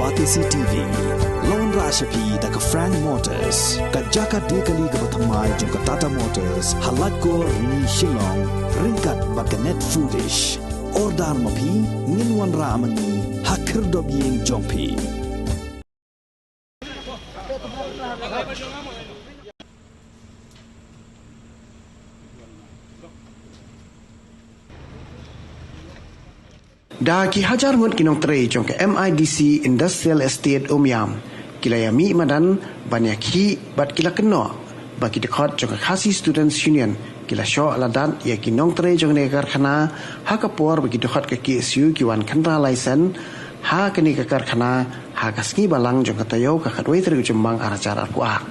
Batisi TV Lone Rashapi da ka Frank Motors ka Jaka Dekali ka Bathamai jong ka Tata Motors halat ko ni Shillong ringkat ba ka Net Foodish Ordar mapi Ninwan Ramani Hakir Dobiyeng Jongpi Da ki hajar ngut kinong tre jong ke MIDC Industrial Estate Omyam kila yami madan banyak hi bat kila keno bagi dekat jong ke Khasi Students Union kila syo aladan ya kinong tre jong ne karkhana ha kapor bagi dekat ke KSU kiwan khandra license ha kini ke karkhana ha kasngi balang jong ke tayo ka khadwai tre jembang aracar arkuak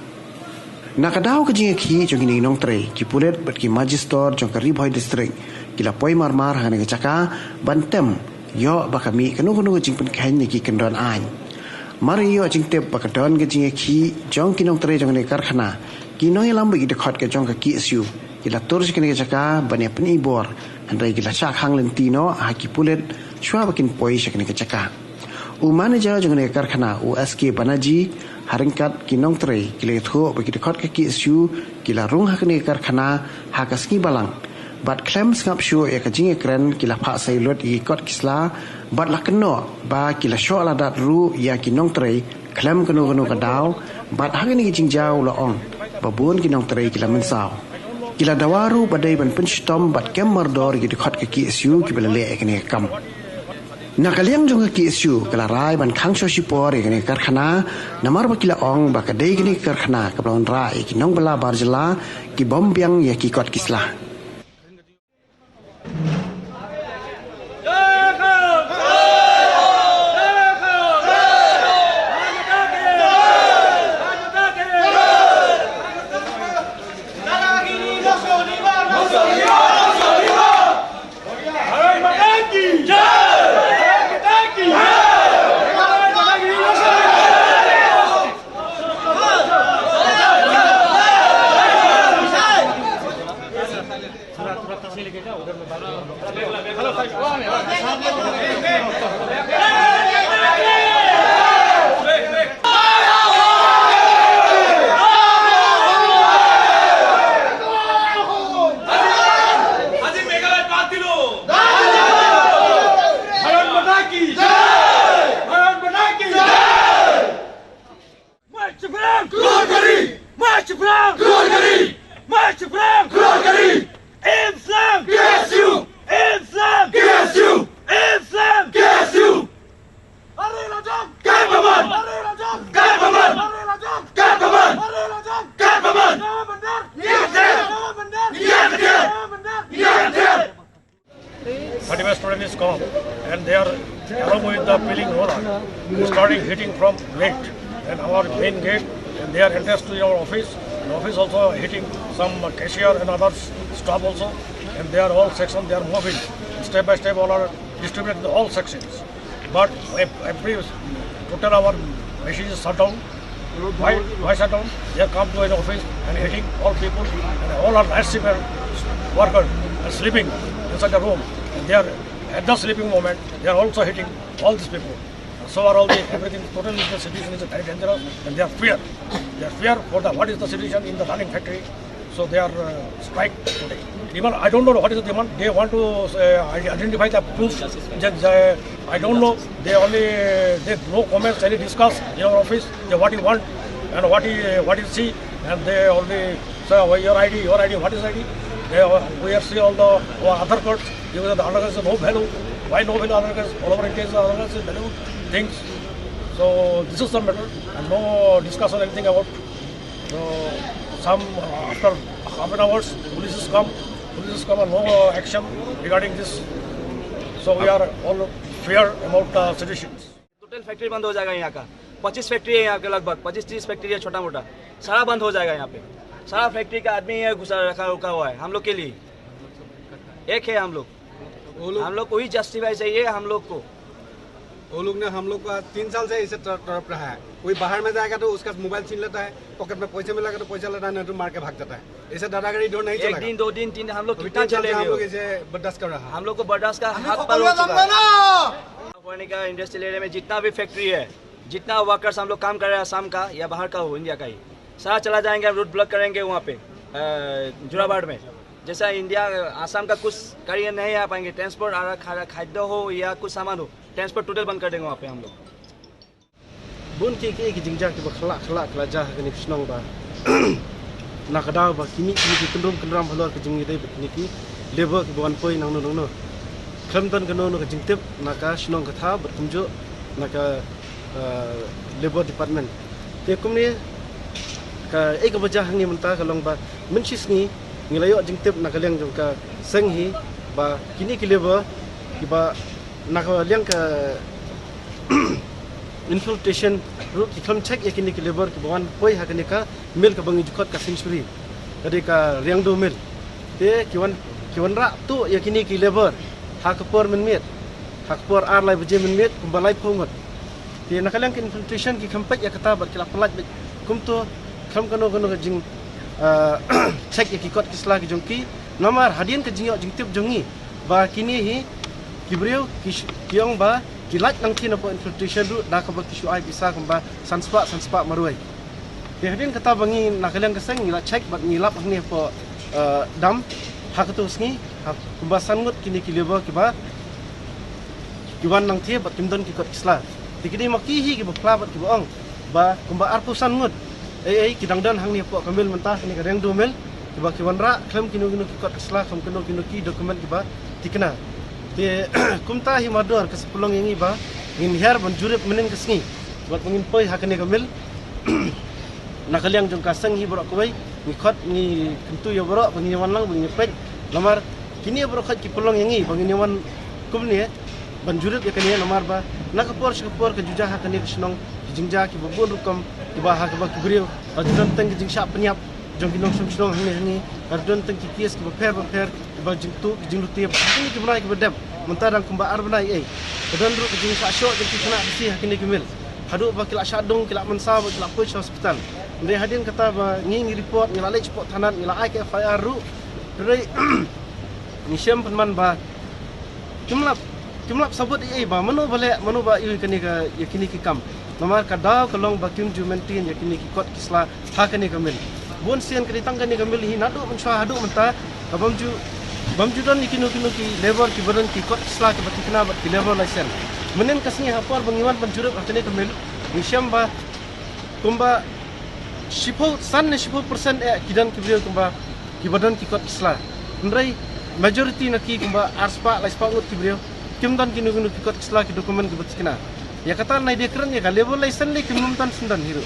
nakadaw ke jing ki jong ni nong tre ki pulet bat ki magister jong ke Ribhoi district kila poi marmar ha ne ke caka bantem yo bakami kanu jing pen khain ni ki kendon ain mari yo jing tep bakadon ke jing ki jong kinong tre jong ne karkhana kinoi lam bagi dekat ke jong ke KSU kila tur sikene ke caka bane peni bor andai kila chak hang lentino ha ki pulet shwa bakin poi sikene ke caka u manager jong ne karkhana USK Banaji haringkat kinong tre kila tho bagi dekat ke KSU kila rung ha kene karkhana ha kasngi balang bat klem ngap syu ya kajing ekran kila phak sai lot i kot kisla bat la keno ba kila sho la dat ru ya kinong tre klem kenu kadaw bat ha ni jing jaw la ong babun kinong tre kila mensau kila dawaru badai ban penstom bat kem mardor gi dekat ke KSU ki bela le ekne kam nakaliang jong ke KSU kala rai ban khang sho sipor ekne karkhana namar ba kila ong ba kadai gni karkhana kablon rai kinong bela barjala ki bombyang ya ki kot kisla Student is come and they are along with the peeling roller starting hitting from gate and our main gate and they are enters to our office. The office also hitting some cashier and others staff also and they are all sections they are moving step by step all are distributed in all sections. But every total our machine is shut down. Why shut down? They come to an office and hitting all people and all are night shift workers are sleeping inside the room. And they are at the sleeping moment they are also hitting all these people. So are all the everything totally the situation is very dangerous and they are fear. They are fear for the what is the situation in the running factory. So they are strike today. Even I don't know what is the demand. They want to identify the proof. I don't know. They only they no comments any discuss in our office. They what you want and what is see and they only say your ID, what is ID? We are see all the other cards. Even the other cards no value. Why no value other cards? All over India other cards value things. So this is the matter and no discussion anything about. So some after half an hours police come and no action regarding this. So we are all fear about the situations. Total factory बंद हो जाएगा यहाँ का 25 फैक्ट्री है यहाँ के लगभग 25-30 फैक्ट्री है छोटा मोटा सारा बंद हो जाएगा यहाँ पे सारा फैक्ट्री का आदमी है घुसा रखा हुआ है हम लोग के लिए एक है हम लोग को ही जस्टिफाई चाहिए हम लोग को वो लोग ने हम लोग का 3 साल से इसे तरफ रहा है कोई बाहर में जाएगा तो उसका मोबाइल छीन लेता है पॉकेट में पैसे मिलेगा तो पैसा लेता है नहीं तो मार के भाग जाता है ऐसे दादागिरी दौर नहीं चलेगा 1 दिन 2 दिन 3 दिन हम लोग कितना चलेंगे हम लोग इसे बर्दाश्त कर रहा है हम लोग को बर्दाश्त का हाथ पर हो चुका है का इंडस्ट्रियल एरिया में जितना भी फैक्ट्री है जितना वर्कर्स हम लोग काम कर रहे हैं आसाम का या बाहर का हो, इंडिया का ही, सारा चला जाएंगे, हम रूट ब्लॉक करेंगे वहाँ पे जोराबाड़ में। जैसा इंडिया आसाम का कुछ गाड़ियाँ नहीं आ पाएंगे, ट्रांसपोर्ट खाद्य हो या कुछ सामान हो, ट्रांसपोर्ट टोटल बंद कर देंगे वहाँ पे हम लोग। Bun ki jingjang ki bakhlak jah ni kisnong ba nakadaw ba kini ki kendram halor ke jingi dei ni ki labor ki bon poi nang no khamdan kano no jingtip naka snong ka tha berkumjo naka labor department te kumni ka ek bajah ni menta kalong ba mensis ni ngilayo jingtip naka leng jong ka senghi ba kini ki labor ki ba naka leng ka infiltration root ikam check yakini ki labor ki bawan poi hakani ka mil ka bangi jukot ka century kadi ka riangdo mil te kiwan ra tu yakini ki labor hakapor min met hakapor ar lai bje min met kumbalai phongot te nakalang ki infiltration ki kampak yakata ba kila pelat kum to kam kano jing check yakikot kisla ki jongki namar hadien ka jingyo jingtip jongi ba kini hi kibriu kiong ba kilat nang kina po infiltration du dah kabak isu ai bisa kamba sanspa maruai te hadin kata bangi nakalang kasang ngila check bat ngilap ni po dam hakatu sngi kamba sangut kini kileba kiba kiwan nang tie bat kimdon ki kot isla tikini makihi ki bakla bat kibaong ba kamba arpu sangut kidangdan hang ni po kamil mentah ni kadang domel kiba kiwan ra klem kinu ki kot isla kam kinu ki dokumen kiba tikna te kumta hi mador ke sepulong ini ba ngin her banjurip menen kesni buat mengin poi hakane kamil nakaliang jong kasang hi borok koi ni khot ni kentu ya borok bangin wan lang bangin pet lamar kini borok khat ki pulong ini bangin wan kumni banjurip ya kani lamar ba nakapor ke jujah hakane kesnong jingja ki bobon rukom ki ba ha ba kibriu ajudan teng jing sha penyap jong kinong sum hani ajudan teng ki kies ki ba per ba jingtu jinglu tiap ini ki mulai ki bedam mentarang kumba arbnai dan ru jing sa syok jing kena bisi hakini kimil hadu ba kila syadung kila mensa ba kila push hospital ndai hadin kata ba ngi report ngila lech pot tanan ngila ai ke FIR ru dei ni syam penman ba jumlap sabut ba manu ba yu kani ka yakini ki kam nomar kada kalong ba kim ju maintain yakini ki kot kisla hakani kamil bon sian kani tang kani kamil hi nadu mensha hadu menta bamju dan kinu ki labor ki badan ki kot isla ki batikna bat ki labor license menen kasni hapor bangiwan banjurep atene kamil nisham ba kumba shipo 10% kidan ki brio kumba ki badan ki kot isla ndrai majority na ki kumba arspa laispa ut ki brio kimdan kinu ki kot isla ki dokumen ki batikna ya kata nai dekran ya labor license le kimumtan sundan hiru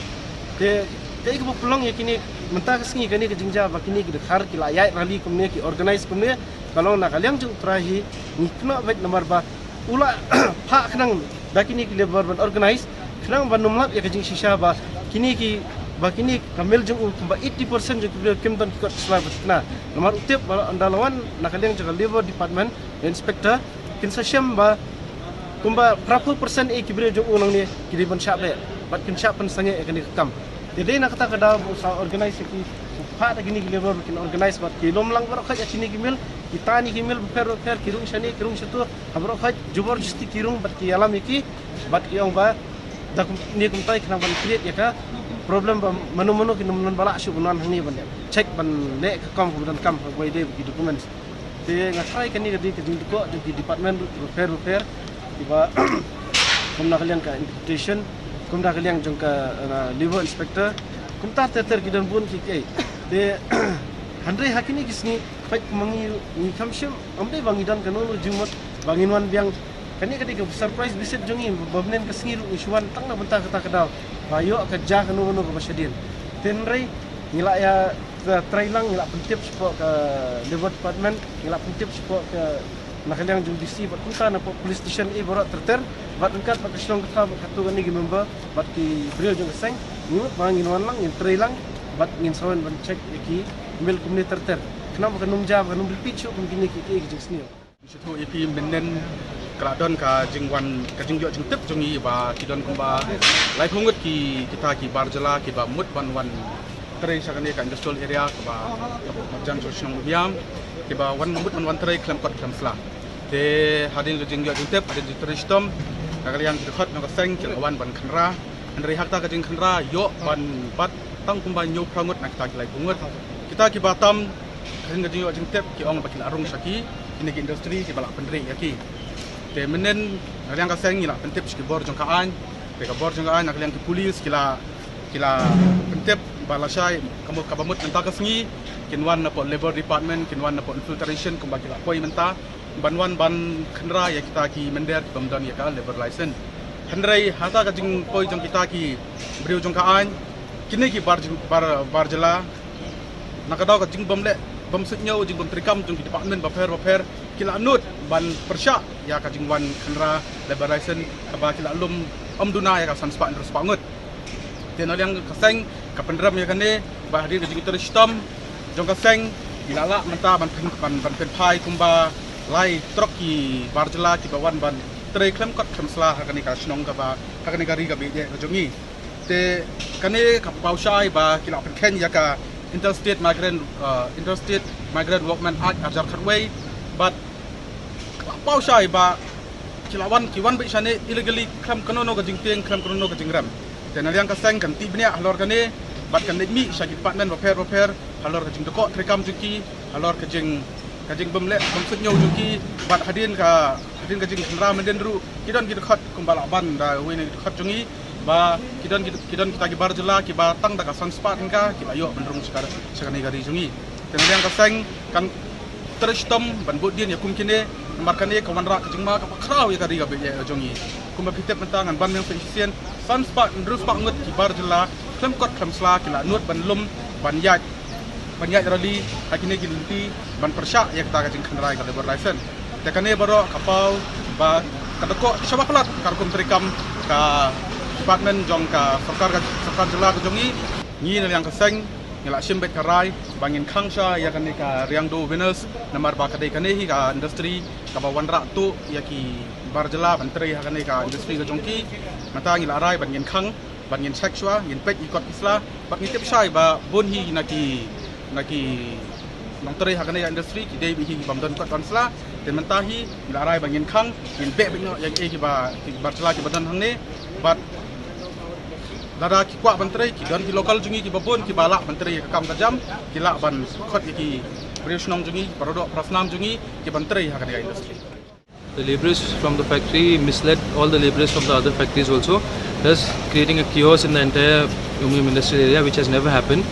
te kai ko pulang ya kini mentah kesini kani ke jingja ba kini ki dekhar ki layai rally kumne ki organize kumne kalau nak kalian jung terahi ni kena baik nomor ba ula pak kenang da kini ki labor ban organize kenang ban nomlap ya ke jing shisha ba kini kamel jung ba 80% jung kim dan ki kot sla batna nomor utip ba andalawan nak kalian jung labor department inspector kin sasham ba kumba berapa persen kibre jung unang ni kiri ban syap le bat kin syap pen sange kani kam jadi nak kata kada usaha organize ki pak gini ki labor kin organize bat ki lom lang barok kha chini ki mil kita ni ki mil per kirung shani kirung situ habrok kha jubor justi kirung bat ki alam iki bat ki ong ba dak ni kum tai kena ban create ya ka problem ba manu ki non bala syu bunan hani ban check ban le ka kam kemudian kam by day ki documents te ngatrai kan ni di ko di department repair tiba kum nak kalian ka interpretation kum dah kalian jong ka labor inspector kum ta ter ki dan bun ki ke de handre hakini kisni fight mangi ni kamshim amde bangidan kanu jumot banginwan biang kani ketika surprise visit jongi babnen kesngi isuan tangna bentah kata kedau bayo ka ja kanu ka basyadin tenrei ngila ya trailang ngila pentip support ke labor department ngila pentip support ke nakaliang jung DC bat kunta na police station borok terter bat engkat bat keslong kata katu gani gi member bat ki brio jung seng ngut bangin wan lang ngin trailang bat ngin sawan ban check iki mil kumni terter kenapa kanum jam kanum bipichu kum kini ki jung snio situ ipi menen keladon ka jingwan ka jingjo jing tip jungi ba kidon kumba lai phungut ki kita ki barjala ki ba mut wan trai sakane ka industrial area ka ba jam sosong biam ki ba wan mut wan trai klam kot klam sla te hadin jingjo jing tip hadin tristom kalian dekat nak seng wan ban khanra Henry hakta ka jing khandra yo ban bat tang kumba nyu prangut nak ta lai bungut kita ki batam kan ka jing yo jing tep ki ong bakil arung saki ini ki industri ki balak pendri yaki te menen ngaliang ka seng ila pentep ki bor jong ka an te ka bor jong ka an ngaliang ki polis kila pentep balasai kamu kabamut nanta ka sengi kinwan na po labor department kinwan na po infiltration kumba kila poi menta banwan ban khandra ya kita ki mender bamdan ya ka labor license Henry hata ka jing poi jong kita ki beriu jong ka an kini ki bar jela nakadaw ka jing bam setnyo jing bam trikam jong ki department baper kila nut ban persya ya ka jing wan khandra labor license ka ba kila lum duna ya ka san spa ndros pangut ten yang kaseng ka pendram ya kane ba hadir ka jing teristam jong kaseng ilala menta ban pen pai kumba lai truk ki bar jela ki bawan ban Tray klem kot klem sela hakani ka snong ka ba hakani ka ri ka be je ka jongi te kane ka pausai ba kila pen ken ya ka interstate migrant workman act ajar khatway but pausai ba kilawan kiwan be sane illegally klem kanono ka jingteng klem kanono ka jingram te na yang ka seng kan ti bnia halor kane bat kan mi sa department repair halor ka jing doko trekam juki halor ka jing bemle bemsetnyo juki bat hadin ka jing khandra menden ru kidon kita khat kumbala ban da wene khat jungi ba kidon kita ki bar jela ki ba tang da ka sanspat ka ki ayo benrung sekani gari jungi tenang yang kaseng kan teristom ban bodin ya kumkine markane kawan ra ka jingma ka kraw ya gari ga be jungi kumba kitep mentangan ban yang efisien sanspat ndrus pak ngut ki bar jela klem kot klem sla ki la nut ban lum ban yat rali hakine gilti ban persya ya kita ka jing khandra ka labor license tekane baro kapau ba kadako syabaklat karkum trikam ka department jong ka sarkar jela ka jongi ni yang kaseng ngila simbek karai bangin khangsha ya kane ka riangdo winners namar ba kadai kane hi ka industry ka ba wanra tu ya ki barjela bantri ha kane ka industry ka jongki mata ngila rai bangin khang bangin sexual ngin pek ikot isla bak ngitip sai ba bon hi naki nongteri hakane ya industri ki dei bi bamdan kot konsla ten mentahi larai bangin khang in be bingo yang ki ba barcela ki badan hangne bat dara ki kwa bantri ki dan ki lokal jungi ki babon ki balak bantri ka kam kajam ki la ban khot ki brishnong jungi barodo prasnam jungi ki bantri hakane ya industri. The laborers from the factory misled all the laborers from the other factories also, thus creating a chaos in the entire Umiam industrial area, which has never happened.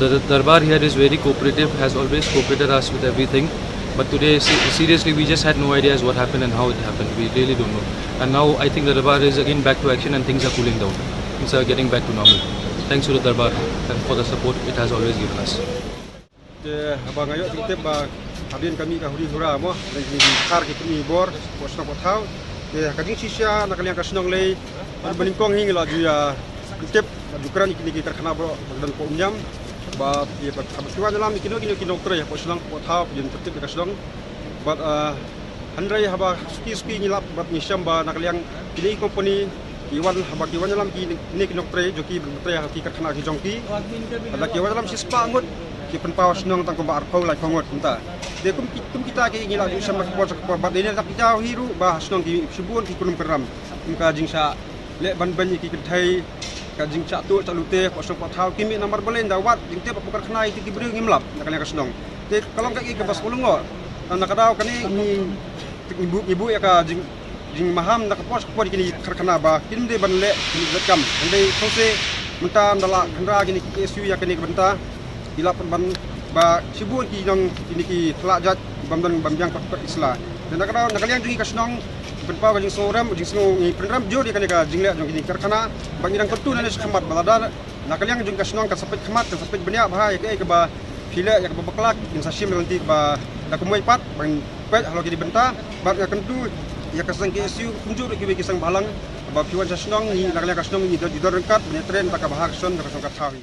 The Darbar here is very cooperative, has always cooperated us with everything. But today, seriously, we just had no idea what happened and how it happened. We really don't know. And now I think the Darbar is again back to action and things are cooling down. Things are getting back to normal. Thanks to the Darbar and for the support it has always given us. Abang ayo kita ba habin kami ka huri hura mo lagi kar ki kami bor posna pothau kajing sisya nakaliang kasnong lay balingkong hingila juya tip dukuran iki karkhana bro dan ko unyam ba ye ba kabtuan dalam kino tre posna pothau yin tip kasnong but handrai haba ski ngilap bat nisyam ba nakaliang kini company iwan haba kiwan dalam kino tre joki tre haki karkhana ki jongki ada kiwan dalam sispa ngut ki penpawas nong tang komba arpau lai kongot unta de kum kita ki ngila ju sama ko bat ini tak kita hiru bah snong ki subun ki kunum keram ka jingsa le ban ki thai ka jingsa tu calute ko snong pathau kimi nomor balen dawat jingte papukar khnai ki bri ngimlap nakale ka snong de kalong ka ki ke bas ulungo nakadaw kani ni ibu ya ka jing maham nakapos ko kini karkhana ba kinde banle ni zakam ande sose mentam dala khandra kini ki SU ya kini benta ila ban ba sibun ki nang ini ki telajat bamdan bamjang pat isla dan nakalian jungi kasnong benpa jing soram jing sngo ni program jodi kan ka jingle jong ini karkhana bangirang tentu nane khmat balada nakalian jung kasnong ka sapet khmat ka sapet benya bahaya ke ba phila ya ka baklak in sasim nanti ba dakumoi pat bang pet halo ki benta ba ka tentu ya kasang KSU kunjur ki kisang balang ba piwan kasnong ni nakalian kasnong ni dor rengkat ni tren tak bahak son ka kasong ka thawi